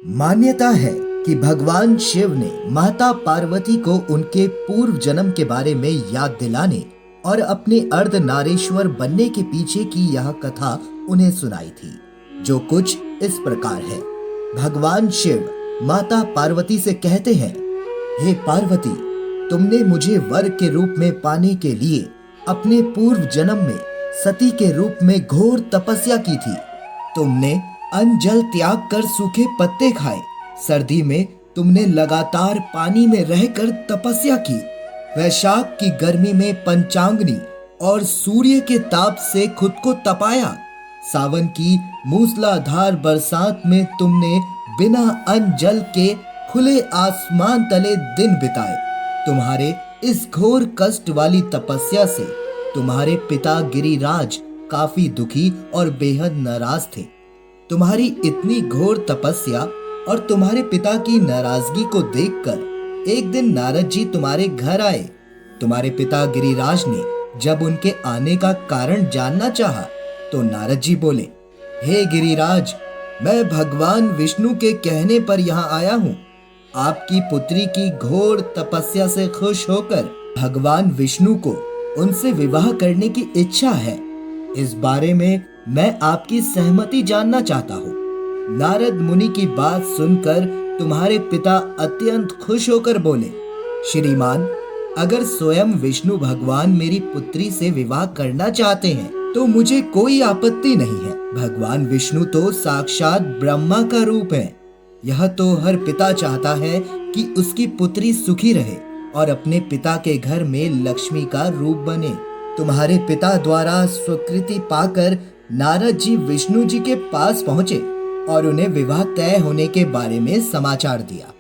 मान्यता है कि भगवान शिव ने माता पार्वती को उनके पूर्व जन्म के बारे में याद दिलाने और अपने अर्धनारीश्वर बनने के पीछे की यह कथा उन्हें सुनाई थी, जो कुछ इस प्रकार है। भगवान शिव माता पार्वती से कहते हैं, हे पार्वती, तुमने मुझे वर के रूप में पाने के लिए अपने पूर्व जन्म में सती के रूप में घोर तपस्या की थी। तुमने अन्न जल त्याग कर सूखे पत्ते खाए। सर्दी में तुमने लगातार पानी में रहकर तपस्या की। वैशाख की गर्मी में पंचांगनी और सूर्य के ताप से खुद को तपाया। सावन की मूसलाधार बरसात में तुमने बिना अन्न जल के खुले आसमान तले दिन बिताए। तुम्हारे इस घोर कष्ट वाली तपस्या से तुम्हारे पिता गिरिराज काफी दुखी और बेहद नाराज थे। तुम्हारी इतनी घोर तपस्या और तुम्हारे पिता की नाराजगी को देखकर एक दिन नारद जी तुम्हारे घर आए। तुम्हारे पिता गिरिराज ने जब उनके आने का कारण जानना चाहा, तो नारद जी बोले, हे गिरिराज, मैं भगवान विष्णु के कहने पर यहाँ आया हूँ। आपकी पुत्री की घोर तपस्या से खुश होकर भगवान विष्णु को उनसे विवाह करने की इच्छा है। इस बारे में मैं आपकी सहमति जानना चाहता हूँ। नारद मुनि की बात सुनकर तुम्हारे पिता अत्यंत खुश होकर बोले, श्रीमान, अगर स्वयं विष्णु भगवान मेरी पुत्री से विवाह करना चाहते हैं तो मुझे कोई आपत्ति नहीं है। भगवान विष्णु तो साक्षात ब्रह्मा का रूप है। यह तो हर पिता चाहता है कि उसकी पुत्री सुखी रहे और अपने पिता के घर में लक्ष्मी का रूप बने। तुम्हारे पिता द्वारा स्वीकृति पाकर नारद जी विष्णु जी के पास पहुंचे और उन्हें विवाह तय होने के बारे में समाचार दिया।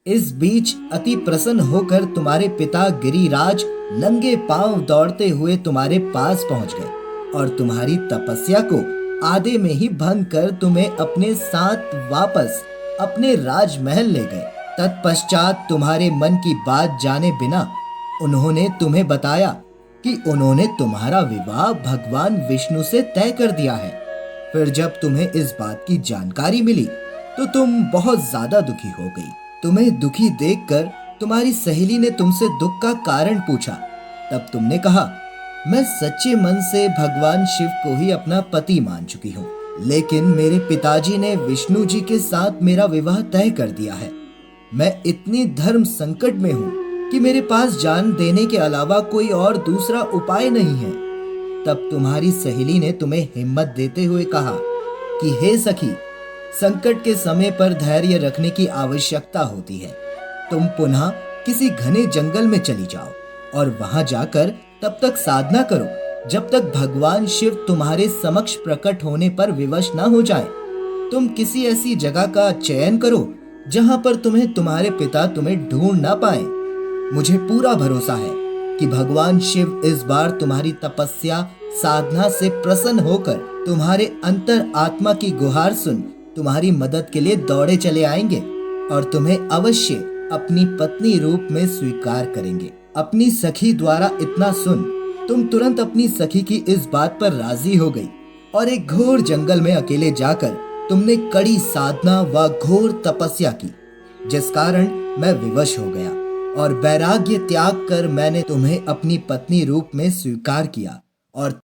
इस बीच अति प्रसन्न होकर तुम्हारे पिता गिरिराज नंगे पांव दौड़ते हुए तुम्हारे पास पहुंच गए और तुम्हारी तपस्या को आधे में ही भंग कर तुम्हें अपने साथ वापस अपने राजमहल ले गए। तत्पश्चात तुम्हारे मन की बात जाने बिना उन्होंने तुम्हें बताया कि उन्होंने तुम्हारा विवाह भगवान विष्णु से तय कर दिया है। फिर जब तुम्हें इस बात की जानकारी मिली तो तुम बहुत ज्यादा दुखी हो गई। तुम्हें दुखी देखकर तुम्हारी सहेली ने तुमसे दुख का कारण पूछा। तब तुमने कहा, मैं सच्चे मन से भगवान शिव को ही अपना पति मान चुकी हूँ, लेकिन मेरे पिताजी ने विष्णु जी के साथ मेरा विवाह तय कर दिया है। मैं इतनी धर्म संकट में हूँ कि मेरे पास जान देने के अलावा कोई और दूसरा उपाय नहीं है। तब तुम्हारी सहेली ने तुम्हें हिम्मत देते हुए कहा कि हे सखी, संकट के समय पर धैर्य रखने की आवश्यकता होती है। तुम पुनः किसी घने जंगल में चली जाओ और वहां जाकर तब तक साधना करो जब तक भगवान शिव तुम्हारे समक्ष प्रकट होने पर विवश न हो जाए। तुम किसी ऐसी जगह का चयन करो जहां पर तुम्हारे पिता तुम्हें ढूंढ ना पाए। मुझे पूरा भरोसा है कि भगवान शिव इस बार तुम्हारी तपस्या साधना से प्रसन्न होकर तुम्हारे अंतर आत्मा की गुहार सुन तुम्हारी मदद के लिए दौड़े चले आएंगे और तुम्हें अवश्य अपनी पत्नी रूप में स्वीकार करेंगे। अपनी सखी द्वारा इतना सुन तुम तुरंत अपनी सखी की इस बात पर राजी हो गई और एक घोर जंगल में अकेले जाकर तुमने कड़ी साधना व घोर तपस्या की, जिस कारण मैं विवश हो गया और वैराग्य त्याग कर मैंने तुम्हें अपनी पत्नी रूप में स्वीकार किया और